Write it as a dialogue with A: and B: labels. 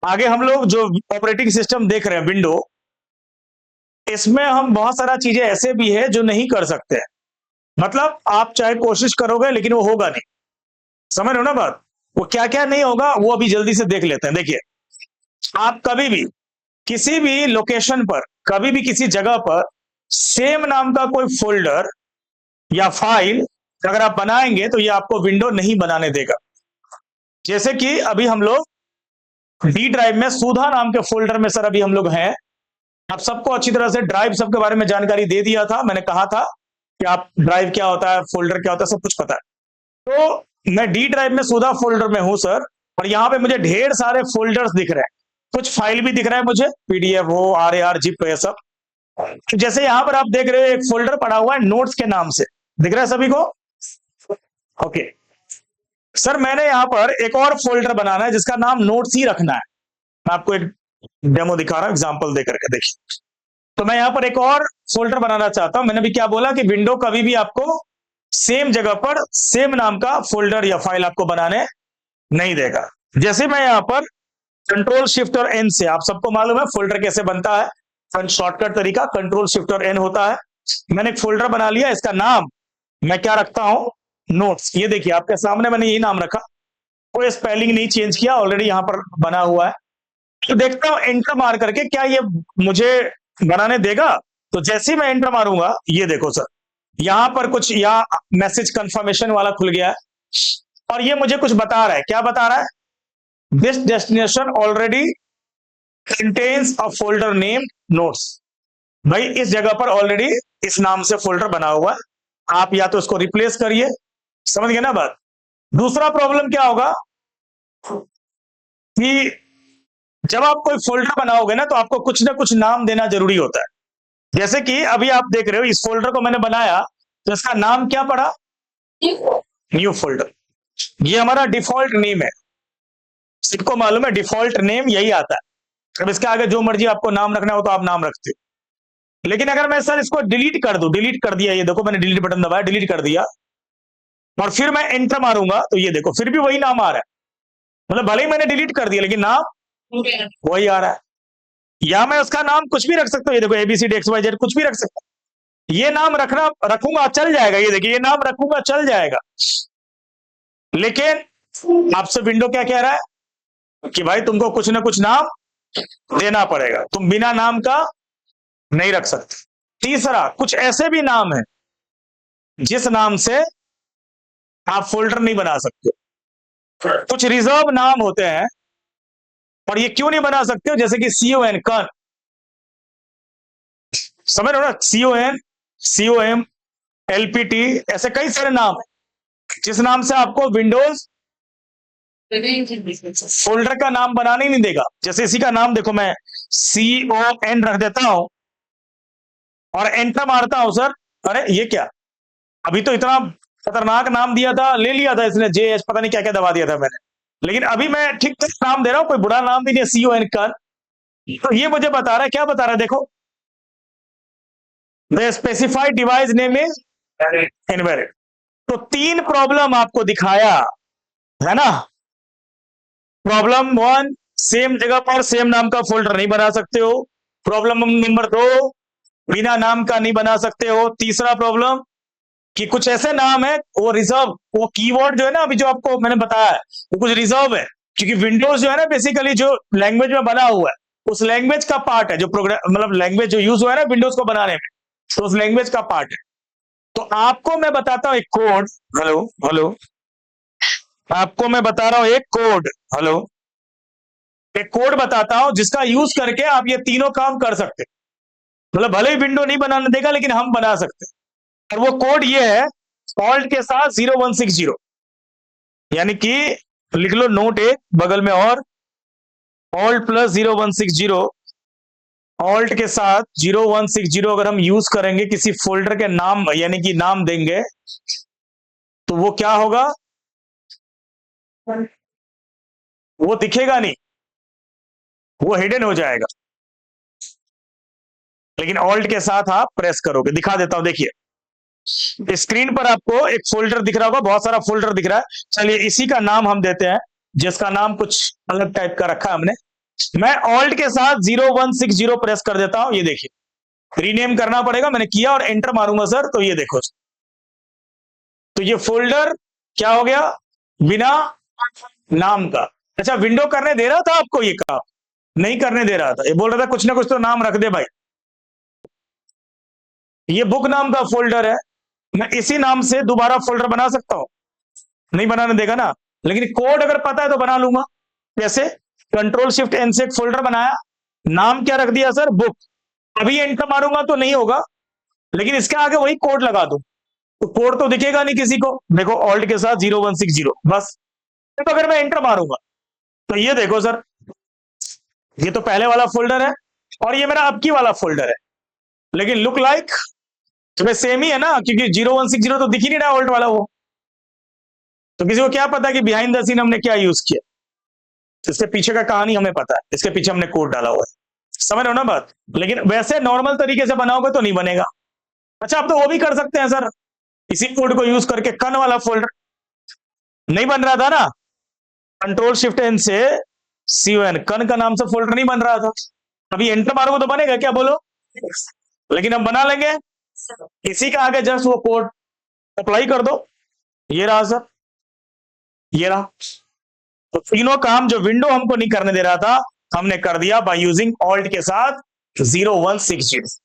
A: आगे हम लोग जो ऑपरेटिंग सिस्टम देख रहे हैं विंडो, इसमें हम बहुत सारा चीजें ऐसे भी है जो नहीं कर सकते हैं। मतलब आप चाहे कोशिश करोगे लेकिन वो होगा नहीं। समझ रहे हो ना बात? वो क्या क्या नहीं होगा वो अभी जल्दी से देख लेते हैं। देखिए, आप कभी भी किसी भी लोकेशन पर, कभी भी किसी जगह पर सेम नाम का कोई फोल्डर या फाइल अगर आप बनाएंगे तो ये आपको विंडो नहीं बनाने देगा। जैसे कि अभी हम लोग डी ड्राइव में सुधा नाम के फोल्डर में सर अभी हम लोग हैं। आप सबको अच्छी तरह से ड्राइव सब के बारे में जानकारी दे दिया था, मैंने कहा था कि आप ड्राइव क्या होता है, फोल्डर क्या होता है, सब कुछ पता है। तो मैं डी ड्राइव में सुधा फोल्डर में हूं सर, और यहाँ पे मुझे ढेर सारे फोल्डर्स दिख रहे हैं, कुछ फाइल भी दिख रहा है मुझे, पीडीएफ हो, आर ए आर, जिप, ये सब। जैसे यहाँ पर आप देख रहे हो एक फोल्डर पड़ा हुआ है नोट्स के नाम से, दिख रहा है सभी को? ओके सर, मैंने यहाँ पर एक और फोल्डर बनाना है जिसका नाम नोट्स ही रखना है। मैं आपको एक डेमो दिखा रहा हूं एग्जांपल देकर के, देखिए। तो मैं यहाँ पर एक और फोल्डर बनाना चाहता हूं। मैंने भी क्या बोला कि विंडो कभी भी आपको सेम जगह पर सेम नाम का फोल्डर या फाइल आपको बनाने नहीं देगा। जैसे मैं यहाँ पर कंट्रोल शिफ्ट और एन से, आप सबको मालूम है फोल्डर कैसे बनता है, शॉर्टकट तरीका कंट्रोल शिफ्ट और एन होता है। मैंने एक फोल्डर बना लिया, इसका नाम मैं क्या रखता हूं, नोट्स। ये देखिए आपके सामने मैंने यही नाम रखा, कोई स्पेलिंग नहीं चेंज किया, ऑलरेडी यहाँ पर बना हुआ है। तो देखता हूं एंटर मार करके क्या ये मुझे बनाने देगा। तो जैसे ही मैं एंटर मारूंगा, ये देखो सर, यहां पर कुछ या मैसेज कंफर्मेशन वाला खुल गया है, और ये मुझे कुछ बता रहा है। क्या बता रहा है? This destination already contains a folder name notes. भाई इस जगह पर ऑलरेडी इस नाम से फोल्डर बना हुआ है, आप या तो इसको रिप्लेस करिए। समझ गए ना बात? दूसरा प्रॉब्लम क्या होगा कि जब आप कोई फोल्डर बनाओगे ना तो आपको कुछ ना कुछ नाम देना जरूरी होता है। जैसे कि अभी आप देख रहे हो इस फोल्डर को मैंने बनाया, तो इसका नाम क्या पड़ा? New folder. ये हमारा डिफॉल्ट नेम है, सबको मालूम है डिफॉल्ट नेम यही आता है। अब इसके आगे जो मर्जी आपको नाम रखना हो तो आप नाम रखते हो। लेकिन अगर मैं सर इसको डिलीट कर दूं, डिलीट कर दिया, ये देखो मैंने डिलीट बटन दबाया, डिलीट कर दिया, और फिर मैं एंटर मारूंगा तो ये देखो फिर भी वही नाम आ रहा है। मतलब भले ही मैंने डिलीट कर दिया लेकिन नाम वही आ रहा है। या मैं उसका नाम कुछ भी रख सकता हूँ, ये देखो एबीसीडी एक्स वाई जेड कुछ भी रख सकता हूं। ये नाम रखना रखूंगा चल जाएगा, ये देखिए ये नाम रखूंगा चल जाएगा। लेकिन आपसे विंडो क्या कह रहा है कि भाई तुमको कुछ ना कुछ नाम देना पड़ेगा, तुम बिना नाम का नहीं रख सकते। तीसरा, कुछ ऐसे भी नाम है जिस नाम से आप फोल्डर नहीं बना सकते। कुछ रिजर्व नाम होते हैं, और ये क्यों नहीं बना सकते हो? जैसे कि CON कन, समझ रहे हो ना, CON, COM, LPT, ऐसे कई सारे नाम है जिस नाम से आपको विंडोज फोल्डर का नाम बनाने ही नहीं देगा। जैसे इसी का नाम देखो, मैं CON रख देता हूं और एंटर मारता हूं सर, अरे ये क्या, अभी तो इतना खतरनाक नाम दिया था, ले लिया था इसने, JH पता नहीं क्या क्या दबा दिया था मैंने, लेकिन अभी मैं ठीक ठीक नाम दे रहा हूं, कोई बुरा नाम भी नहीं है, CON कन। तो ये मुझे बता रहा है, क्या बता रहा है देखो, the specified device name is invalid. तो 3 प्रॉब्लम आपको दिखाया है ना। प्रॉब्लम 1, सेम जगह पर सेम नाम का फोल्डर नहीं बना सकते हो। प्रॉब्लम नंबर 2, बिना नाम का नहीं बना सकते हो। तीसरा प्रॉब्लम कि कुछ ऐसे नाम है वो रिजर्व, वो कीवर्ड जो है ना अभी जो आपको मैंने बताया है वो कुछ रिजर्व है, क्योंकि विंडोज जो है ना बेसिकली जो लैंग्वेज में बना हुआ है उस लैंग्वेज का पार्ट है, जो प्रोग्राम मतलब लैंग्वेज जो यूज हुआ है ना विंडोज को बनाने में, तो उस लैंग्वेज का पार्ट है। तो आपको मैं बताता हूं एक कोड, हेलो हेलो, आपको मैं बता रहा हूं एक कोड, हेलो, एक कोड बताता हूं जिसका यूज करके आप ये तीनों काम कर सकते। मतलब भले ही विंडो नहीं बनाने देगा लेकिन हम बना सकते। और वो कोड ये है, ऑल्ट के साथ 0160, यानी कि लिख लो नोट एक बगल में, और ऑल्ट प्लस 0160, ऑल्ट के साथ 0160 अगर हम यूज करेंगे किसी फोल्डर के नाम यानी कि नाम देंगे तो वो क्या होगा, वो दिखेगा नहीं, वो हिडन हो जाएगा। लेकिन ऑल्ट के साथ आप प्रेस करोगे, दिखा देता हूं देखिए स्क्रीन पर आपको एक फोल्डर दिख रहा होगा, बहुत सारा फोल्डर दिख रहा है। चलिए इसी का नाम हम देते हैं, जिसका नाम कुछ अलग टाइप का रखा है हमने, मैं ऑल्ट के साथ 0160 प्रेस कर देता हूं, ये देखिए रीनेम करना पड़ेगा, मैंने किया और एंटर मारूंगा सर, तो ये देखो, तो ये फोल्डर क्या हो गया बिना नाम का। अच्छा, विंडो करने दे रहा था आपको ये काम? नहीं करने दे रहा था, ये बोल रहा था कुछ ना कुछ तो नाम रख दे भाई। ये बुक नाम का फोल्डर है, मैं इसी नाम से दोबारा फोल्डर बना सकता हूं? नहीं बनाने देगा ना, लेकिन कोड अगर पता है तो बना लूंगा। कैसे? कंट्रोल शिफ्ट एन से एक फोल्डर बनाया, नाम क्या रख दिया सर? बुक। अभी एंटर मारूंगा तो नहीं होगा, लेकिन इसके आगे वही कोड लगा दूं तो कोड तो दिखेगा नहीं किसी को। देखो ऑल्ट के साथ 0160 बस। तो अगर मैं एंटर मारूंगा तो ये देखो सर, ये तो पहले वाला फोल्डर है और ये मेरा अब की वाला फोल्डर है, लेकिन लुक लाइक तुम्हें सेम ही है ना, क्योंकि 0160 तो दिख ही नहीं रहा ऑल्ट वाला वो। तो किसी को क्या पता कि बिहाइंड द सीन हमने क्या यूज किया? इसके पीछे का कहानी हमें पता है, इसके पीछे हमने कोड डाला हुआ है, समझ रहे हो ना बात? लेकिन वैसे नॉर्मल तरीके से बनाओगे तो नहीं बनेगा। अच्छा, आप तो वो भी कर सकते हैं सर, इसी कोड को यूज करके कन वाला फोल्डर नहीं बन रहा था ना, कंट्रोल शिफ्ट एन से CON कन का नाम से फोल्डर नहीं बन रहा था, अभी एंटर मारोगे तो बनेगा क्या बोलो? लेकिन हम बना लेंगे, इसी का आगे जस्ट वो कोड अप्लाई कर दो, ये रहा सर, ये रहा। तो तीनों काम जो विंडो हमको नहीं करने दे रहा था, हमने कर दिया बाय यूजिंग ऑल्ट के साथ 0160।